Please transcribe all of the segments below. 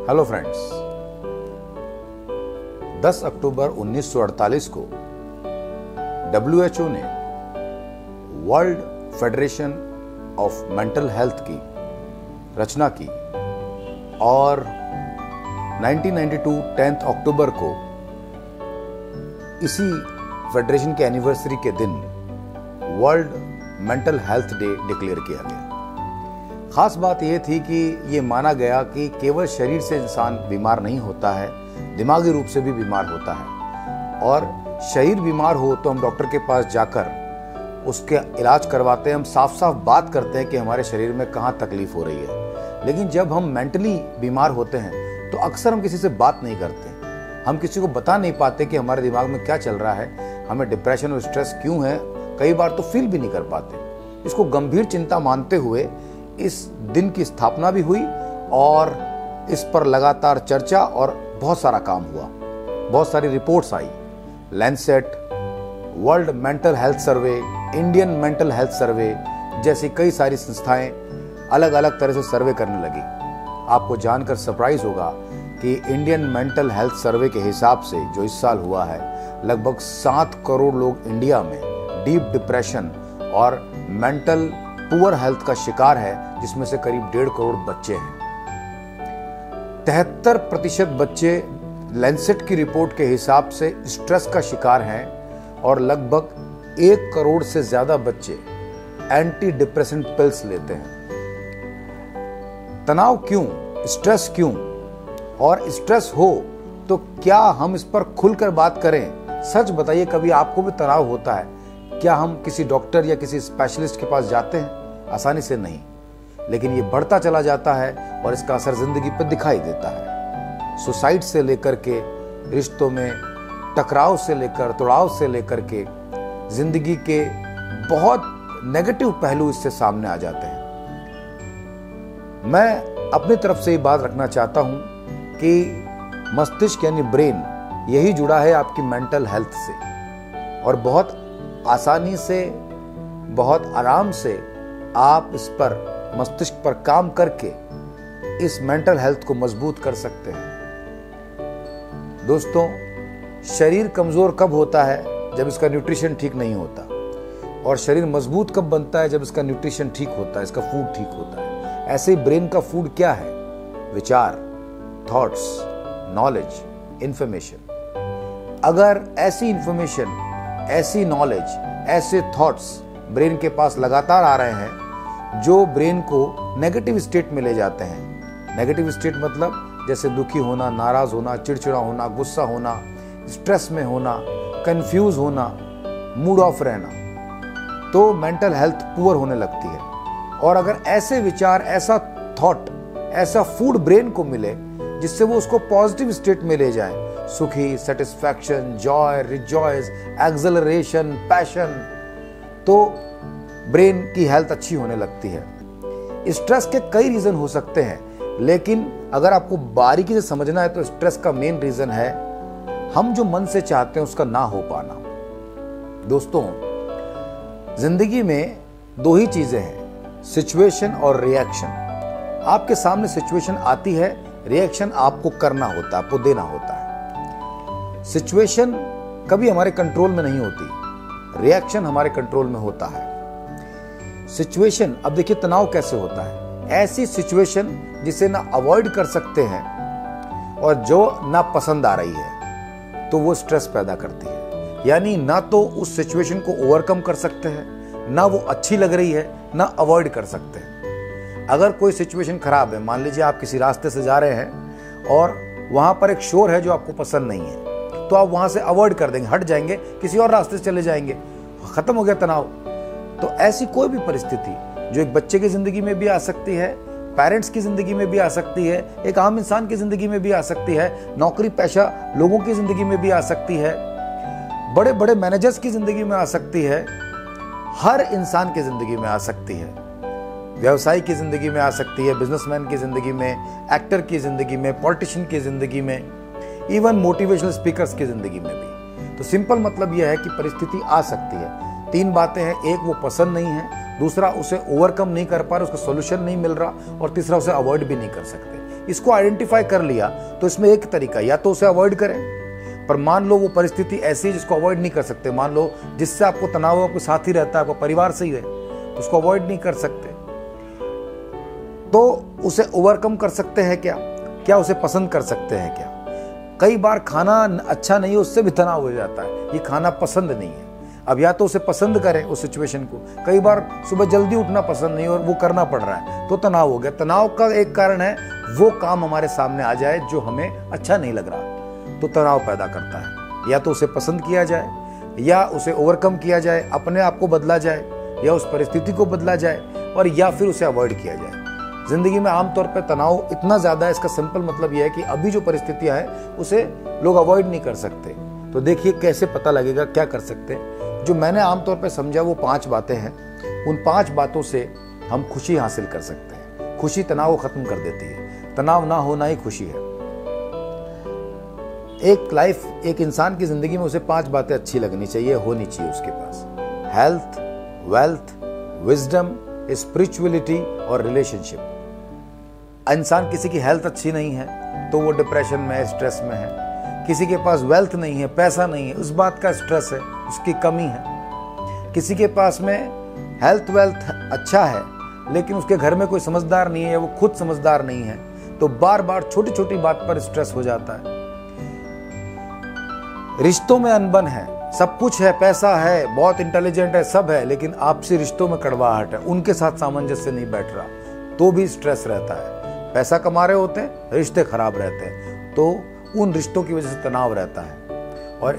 Hello friends, 10 अक्टूबर 1948 को WHO ने world federation of mental health की रचना की और 1992 10 अक्टूबर को इसी फेडरेशन के एनिवर्सरी के दिन world Mental health day declare किया गया। खास बात यह थी कि ये माना गया कि केवल शरीर से इंसान बीमार नहीं होता है, दिमागी रूप से भी बीमार होता है। और शरीर बीमार हो तो हम डॉक्टर के पास जाकर उसके इलाज करवाते हैं, हम साफ साफ बात करते हैं कि हमारे शरीर में कहाँ तकलीफ हो रही है। लेकिन जब हम मेंटली बीमार होते हैं तो अक्सर हम किसी से बात नहीं करते, हम किसी को बता नहीं पाते कि हमारे दिमाग में क्या चल रहा है, हमें डिप्रेशन और स्ट्रेस क्यों है। कई बार तो फील भी नहीं कर पाते। इसको गंभीर चिंता मानते हुए इस दिन की स्थापना भी हुई और इस पर लगातार चर्चा और बहुत सारा काम हुआ, बहुत सारी रिपोर्ट्स आई। Lancet, World Mental Health Survey, Indian Mental Health Survey जैसी कई सारी संस्थाएं अलग अलग तरह से सर्वे करने लगी। आपको जानकर सरप्राइज होगा कि इंडियन मेंटल हेल्थ सर्वे के हिसाब से जो इस साल हुआ है, लगभग 7 करोड़ लोग इंडिया में डीप डिप्रेशन और मेंटल पुअर हेल्थ का शिकार है, जिसमें से करीब 1.5 करोड़ बच्चे हैं। 73% बच्चे लैंसेट की रिपोर्ट के हिसाब से स्ट्रेस का शिकार हैं और लगभग 1 करोड़ से ज्यादा बच्चे एंटी डिप्रेसेंट पिल्स लेते हैं। तनाव क्यों, स्ट्रेस क्यों, और स्ट्रेस हो तो क्या हम इस पर खुलकर बात करें? सच बताइए, कभी आपको भी तनाव होता है? क्या हम किसी डॉक्टर या किसी स्पेशलिस्ट के पास जाते हैं? आसानी से नहीं। लेकिन ये बढ़ता चला जाता है और इसका असर जिंदगी पर दिखाई देता है। सुसाइड से लेकर के, रिश्तों में टकराव से लेकर, तोड़ाव से लेकर के, जिंदगी के बहुत नेगेटिव पहलू इससे सामने आ जाते हैं। मैं अपनी तरफ से ये बात रखना चाहता हूं कि मस्तिष्क यानी ब्रेन यही जुड़ा है आपकी मेंटल हेल्थ से, और बहुत आसानी से, बहुत आराम से आप इस पर, मस्तिष्क पर काम करके इस मेंटल हेल्थ को मजबूत कर सकते हैं। दोस्तों, शरीर कमजोर कब होता है? जब इसका न्यूट्रिशन ठीक नहीं होता। और शरीर मजबूत कब बनता है? जब इसका न्यूट्रिशन ठीक होता है, इसका फूड ठीक होता है। ऐसे ही ब्रेन का फूड क्या है? विचार, थॉट्स, नॉलेज, इंफॉर्मेशन। अगर ऐसी इंफॉर्मेशन, ऐसी नॉलेज, ऐसे थॉट्स ब्रेन के पास लगातार आ रहे हैं जो ब्रेन को नेगेटिव स्टेट में ले जाते हैं। नेगेटिव स्टेट मतलब जैसे दुखी होना, नाराज होना, चिड़चिड़ा होना, गुस्सा होना, स्ट्रेस में होना, कंफ्यूज होना, मूड ऑफ रहना, तो मेंटल हेल्थ पुअर होने लगती है। और अगर ऐसे विचार, ऐसा थॉट, ऐसा फूड ब्रेन को मिले जिससे वो उसको पॉजिटिव स्टेट में ले जाए, सुखी, satisfaction, Joy, rejoice, acceleration, passion, तो ब्रेन की हेल्थ अच्छी होने लगती है। स्ट्रेस के कई रीजन हो सकते हैं, लेकिन अगर आपको बारीकी से समझना है तो स्ट्रेस का मेन रीजन है हम जो मन से चाहते हैं उसका ना हो पाना। दोस्तों, जिंदगी में 2 ही चीजें हैं, सिचुएशन और रिएक्शन। आपके सामने सिचुएशन आती है, रिएक्शन आपको करना होता है, आपको देना होता है। सिचुएशन कभी हमारे कंट्रोल में नहीं होती, रिएक्शन हमारे कंट्रोल में होता है। सिचुएशन, अब देखिए तनाव कैसे होता है। ऐसी सिचुएशन जिसे ना अवॉइड कर सकते हैं और जो ना पसंद आ रही है, तो वो स्ट्रेस पैदा करती है। यानी ना तो उस सिचुएशन को ओवरकम कर सकते हैं, ना वो अच्छी लग रही है, ना अवॉइड कर सकते हैं। अगर कोई सिचुएशन खराब है, मान लीजिए आप किसी रास्ते से जा रहे हैं और वहां पर एक शोर है जो आपको पसंद नहीं है, तो आप वहां से अवॉइड कर देंगे, हट जाएंगे, किसी और रास्ते से चले जाएंगे, खत्म हो गया तनाव। तो ऐसी कोई भी परिस्थिति जो एक बच्चे की जिंदगी में भी आ सकती है, पेरेंट्स की जिंदगी में भी आ सकती है, एक आम इंसान की जिंदगी में भी आ सकती है, नौकरी पेशा लोगों की जिंदगी में भी आ सकती है, बड़े बड़े मैनेजर्स की जिंदगी में आ सकती है, हर इंसान की जिंदगी में आ सकती है, व्यवसायी की जिंदगी में आ सकती है, बिजनेसमैन की जिंदगी में, एक्टर की जिंदगी में, पॉलिटिशियन की जिंदगी में, इवन मोटिवेशनल स्पीकर्स की जिंदगी में भी। तो सिंपल मतलब यह है कि परिस्थिति आ सकती है। 3 बातें हैं, एक वो पसंद नहीं है, दूसरा उसे ओवरकम नहीं कर पा रहे, उसका सॉल्यूशन नहीं मिल रहा, और तीसरा उसे अवॉइड भी नहीं कर सकते। इसको आइडेंटिफाई कर लिया तो इसमें एक तरीका, या तो उसे अवॉइड करें, पर मान लो वो परिस्थिति ऐसी है जिसको अवॉइड नहीं कर सकते, मान लो जिससे आपको तनाव हो, आपको साथी रहता है, आपको परिवार से ही है, तो उसको अवॉइड नहीं कर सकते, तो उसे ओवरकम कर सकते हैं क्या उसे पसंद कर सकते हैं क्या? कई बार खाना अच्छा नहीं है, उससे भी तनाव हो जाता है, ये खाना पसंद नहीं है। अब या तो उसे पसंद करें उस सिचुएशन को, कई बार सुबह जल्दी उठना पसंद नहीं और वो करना पड़ रहा है तो तनाव हो गया। तनाव का एक कारण है वो काम हमारे सामने आ जाए जो हमें अच्छा नहीं लग रहा, तो तनाव पैदा करता है। या तो उसे पसंद किया जाए, या उसे ओवरकम किया जाए, अपने आप को बदला जाए, या उस परिस्थिति को बदला जाए, और या फिर उसे अवॉइड किया जाए। जिंदगी में आमतौर पर तनाव इतना ज्यादा है, इसका सिंपल मतलब यह है कि अभी जो परिस्थितियां है उसे लोग अवॉइड नहीं कर सकते। तो देखिए कैसे पता लगेगा, क्या कर सकते हैं। जो मैंने आमतौर पर समझा वो 5 बातें हैं। उन 5 बातों से हम खुशी हासिल कर सकते हैं। खुशी तनाव को खत्म कर देती है, तनाव ना होना ही खुशी है। एक इंसान की जिंदगी में उसे 5 बातें अच्छी लगनी चाहिए, होनी चाहिए उसके पास। हेल्थ, वेल्थ, विजडम, स्पिरिचुअलिटी और रिलेशनशिप। इंसान किसी की हेल्थ अच्छी नहीं है तो वो डिप्रेशन में है, स्ट्रेस में है। किसी के पास वेल्थ नहीं है, पैसा नहीं है, उस बात का स्ट्रेस है, उसकी कमी है। किसी के पास में हेल्थ वेल्थ अच्छा है लेकिन उसके घर में कोई समझदार नहीं है या वो खुद समझदार नहीं है, तो बार बार छोटी छोटी बात पर स्ट्रेस हो जाता है। रिश्तों में अनबन है, सब कुछ है, पैसा है, बहुत इंटेलिजेंट है, सब है, लेकिन आपसी रिश्तों में कड़वाहट है, उनके साथ सामंजस्य नहीं बैठ रहा, तो भी स्ट्रेस रहता है। पैसा कमा रहे होते हैं, रिश्ते खराब रहते हैं, तो उन रिश्तों की वजह से तनाव रहता है। और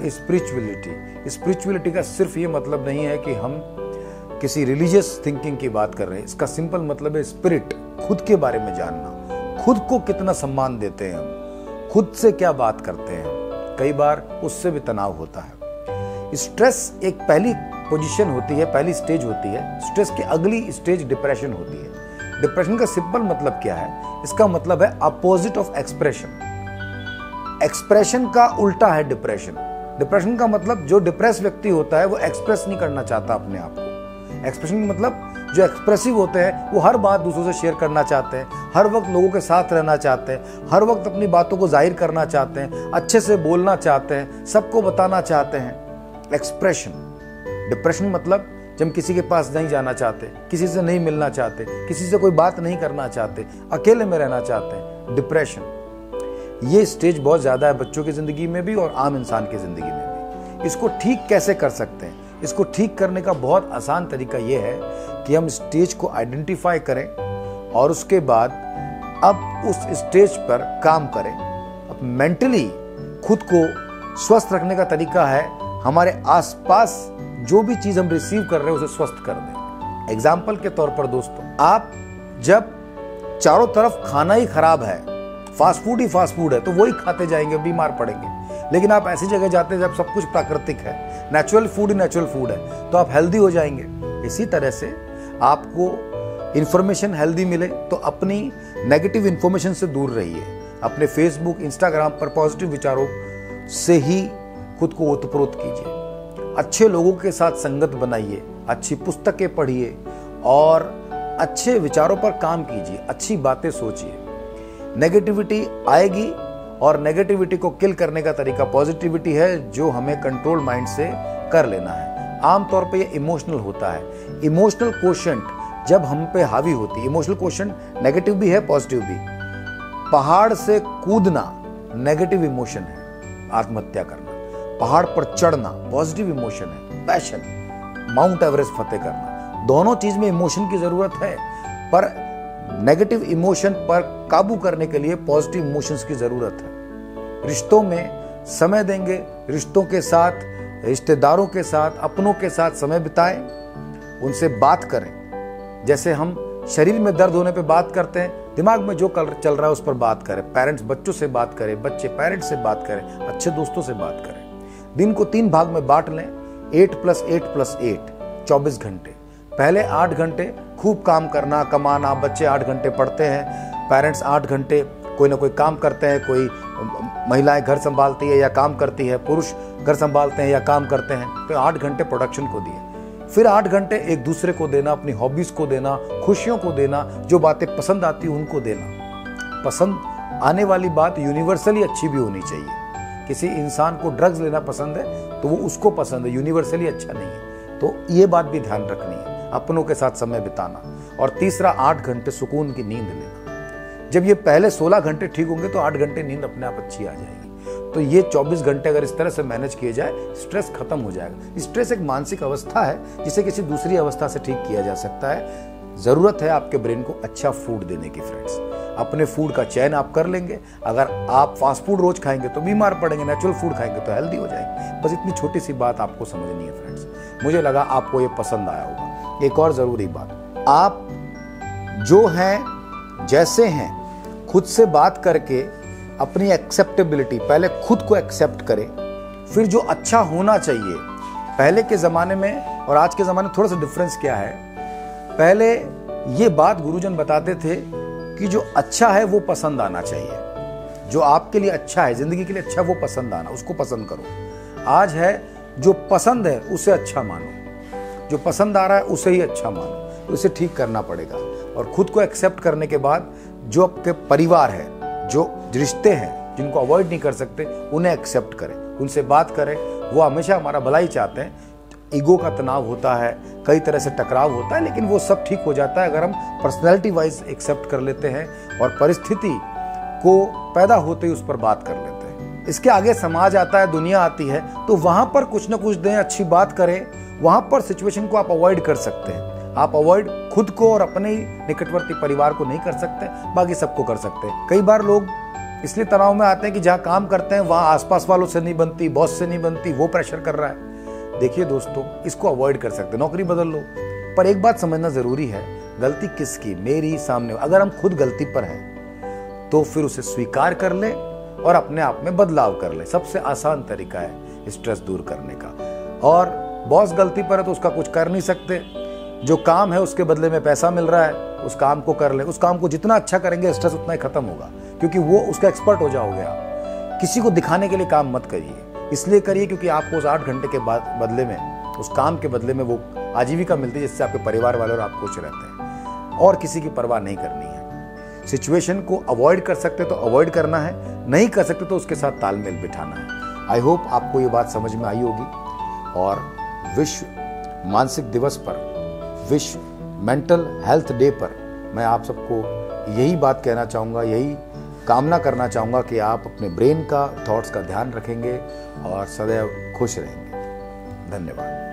स्पिरिचुअलिटी का सिर्फ ये मतलब नहीं है कि हम किसी रिलीजियस थिंकिंग की बात कर रहे हैं। इसका सिंपल मतलब है स्पिरिट, खुद के बारे में जानना, खुद को कितना सम्मान देते हैं हम, खुद से क्या बात करते हैं। कई बार उससे भी तनाव होता है। स्ट्रेस एक पहली पोजीशन होती है, पहली स्टेज होती है। स्ट्रेस की अगली स्टेज डिप्रेशन होती है। डिप्रेशन का सिंपल मतलब क्या है? इसका मतलब है अपोजिट ऑफ एक्सप्रेशन। एक्सप्रेशन का उल्टा है डिप्रेशन। डिप्रेशन का मतलब जो डिप्रेस व्यक्ति होता है वो एक्सप्रेस नहीं करना चाहता अपने आप को। एक्सप्रेशन का मतलब जो एक्सप्रेसिव होते हैं वो हर बात दूसरों से शेयर करना चाहते हैं, हर वक्त लोगों के साथ रहना चाहते हैं, हर वक्त अपनी बातों को जाहिर करना चाहते हैं, अच्छे से बोलना चाहते हैं, सबको बताना चाहते हैं। एक्सप्रेशन। डिप्रेशन मतलब जब किसी के पास नहीं जाना चाहते, किसी से नहीं मिलना चाहते, किसी से कोई बात नहीं करना चाहते, अकेले में रहना चाहते हैं, डिप्रेशन। ये स्टेज बहुत ज्यादा है बच्चों की जिंदगी में भी और आम इंसान की जिंदगी में भी। इसको ठीक कैसे कर सकते हैं? इसको ठीक करने का बहुत आसान तरीका यह है कि हम स्टेज को आइडेंटिफाई करें और उसके बाद अब उस स्टेज पर काम करें। अब मेंटली खुद को स्वस्थ रखने का तरीका है हमारे आसपास जो भी चीज हम रिसीव कर रहे हैं उसे स्वस्थ कर दें। एग्जाम्पल के तौर पर दोस्तों, आप जब चारों तरफ खाना ही खराब है, फास्ट फूड है, तो वही खाते जाएंगे, बीमार पड़ेंगे। लेकिन आप ऐसी जगह जाते हैं जब सब कुछ प्राकृतिक है, नेचुरल फूड है, तो आप हेल्दी हो जाएंगे। इसी तरह से आपको इंफॉर्मेशन हेल्दी मिले तो अपनी नेगेटिव इंफॉर्मेशन से दूर रहिए। अपने फेसबुक, इंस्टाग्राम पर पॉजिटिव विचारों से ही खुद को ओतप्रोत कीजिए। अच्छे लोगों के साथ संगत बनाइए, अच्छी पुस्तकें पढ़िए और अच्छे विचारों पर काम कीजिए, अच्छी बातें सोचिए। नेगेटिविटी आएगी और नेगेटिविटी को किल करने का तरीका पॉजिटिविटी है, जो हमें कंट्रोल माइंड से कर लेना है। आमतौर पे ये इमोशनल होता है। इमोशनल क्वोशंट जब हम पे हावी होती है, इमोशनल क्वोशंट नेगेटिव भी है पॉजिटिव भी। पहाड़ से कूदना नेगेटिव इमोशन है, आत्महत्या करना। पहाड़ पर चढ़ना पॉजिटिव इमोशन है, पैशन। माउंट एवरेस्ट फतेह करना, दोनों चीज में इमोशन की जरूरत है, पर नेगेटिव इमोशन पर काबू करने के लिए पॉजिटिव इमोशंस की जरूरत है। रिश्तों में समय देंगे, रिश्तों के साथ, रिश्तेदारों के साथ, अपनों के साथ समय बिताएं, उनसे बात करें। जैसे हम शरीर में दर्द होने पे बात करते हैं, दिमाग में जो चल रहा है उस पर बात करें। पेरेंट्स बच्चों से बात करें, बच्चे पेरेंट्स से बात करें, अच्छे दोस्तों से बात करें। दिन को 3 भाग में बांट लें, 8+8+8, 24 घंटे। पहले 8 घंटे खूब काम करना, कमाना, बच्चे 8 घंटे पढ़ते हैं, पेरेंट्स 8 घंटे कोई ना कोई काम करते हैं, कोई महिलाएं घर संभालती है या काम करती है, पुरुष घर संभालते हैं या काम करते हैं, तो 8 घंटे प्रोडक्शन को दिए। फिर 8 घंटे एक दूसरे को देना, अपनी हॉबीज को देना, खुशियों को देना, जो बातें पसंद आती उनको देना। पसंद आने वाली बात यूनिवर्सली अच्छी भी होनी चाहिए। किसी इंसान को ड्रग्स लेना पसंद है तो वो उसको पसंद है, यूनिवर्सली अच्छा नहीं है। तो ये बात भी ध्यान रखनी है, अपनों के साथ समय बिताना। और तीसरा, 8 घंटे सुकून की नींद लेना। जब ये पहले 16 घंटे ठीक होंगे तो 8 घंटे नींद अपने आप अच्छी आ जाएगी। तो ये 24 घंटे अगर इस तरह से मैनेज किए जाए, स्ट्रेस खत्म हो जाएगा। स्ट्रेस एक मानसिक अवस्था है जिसे किसी दूसरी अवस्था से ठीक किया जा सकता है। जरूरत है आपके ब्रेन को अच्छा फूड देने की फ्रेंड्स। अपने फूड का चयन आप कर लेंगे। अगर आप फास्ट फूड रोज खाएंगे तो बीमार पड़ेंगे, नेचुरल फूड खाएंगे तो हेल्दी हो जाएंगे। बस इतनी छोटी सी बात आपको समझनी है फ्रेंड्स। मुझे लगा आपको ये पसंद आया होगा। एक और जरूरी बात, आप जो हैं जैसे हैं, खुद से बात करके अपनी एक्सेप्टेबिलिटी, पहले खुद को एक्सेप्ट करें, फिर जो अच्छा होना चाहिए। पहले के ज़माने में और आज के ज़माने में थोड़ा सा डिफरेंस क्या है, पहले ये बात गुरुजन बताते थे कि जो अच्छा है वो पसंद आना चाहिए। जो आपके लिए अच्छा है, जिंदगी के लिए अच्छा, वो पसंद आना, उसको पसंद करो। आज है जो पसंद है उसे अच्छा मानो, जो पसंद आ रहा है उसे ही अच्छा मानो। तो इसे ठीक करना पड़ेगा। और खुद को एक्सेप्ट करने के बाद जो आपके परिवार है, जो रिश्ते हैं जिनको अवॉइड नहीं कर सकते, उन्हें एक्सेप्ट करें, उनसे बात करें। वो हमेशा हमारा भला ही चाहते हैं। ईगो का तनाव होता है, कई तरह से टकराव होता है, लेकिन वो सब ठीक हो जाता है अगर हम पर्सनैलिटी वाइज एक्सेप्ट कर लेते हैं और परिस्थिति को पैदा होते ही उस पर बात कर लेते हैं। इसके आगे समाज आता है, दुनिया आती है, तो वहां पर कुछ ना कुछ दें, अच्छी बात करें। वहां पर सिचुएशन को आप अवॉइड कर सकते हैं। आप अवॉइड खुद को और अपने ही निकटवर्ती परिवार को नहीं कर सकते, बाकी सबको कर सकते हैं। कई बार लोग इसलिए तनाव में आते हैं कि जहां काम करते हैं वहां आसपास वालों से नहीं बनती, बॉस से नहीं बनती, वो प्रेशर कर रहा है। देखिए दोस्तों, इसको अवॉइड कर सकते, नौकरी बदल लो। पर एक बात समझना जरूरी है, गलती किसकी, मेरी, सामने। अगर हम खुद गलती पर हैं तो फिर उसे स्वीकार कर ले और अपने आप में बदलाव कर ले। सबसे आसान तरीका है स्ट्रेस दूर करने का। और बॉस गलती पर है तो उसका कुछ कर नहीं सकते। जो काम है उसके बदले में पैसा मिल रहा है, उस काम को कर ले। उस काम को जितना अच्छा करेंगे स्ट्रेस उतना ही खत्म होगा, क्योंकि वो उसका एक्सपर्ट हो जाओगे आप। किसी को दिखाने के लिए काम मत करिए, इसलिए करिए क्योंकि आपको उस 8 घंटे के बाद बदले में, उस काम के बदले में वो आजीविका मिलती है जिससे आपके परिवार वाले और आप खुश रहते हैं। और किसी की परवाह नहीं करनी है। सिचुएशन को अवॉइड कर सकते तो अवॉइड करना है, नहीं कर सकते तो उसके साथ तालमेल बिठाना है। आई होप आपको ये बात समझ में आई होगी। और विश्व मानसिक दिवस पर, विश्व मेंटल हेल्थ डे पर मैं आप सबको यही बात कहना चाहूँगा, यही कामना करना चाहूँगा कि आप अपने ब्रेन का, थॉट्स का ध्यान रखेंगे और सदैव खुश रहेंगे। धन्यवाद।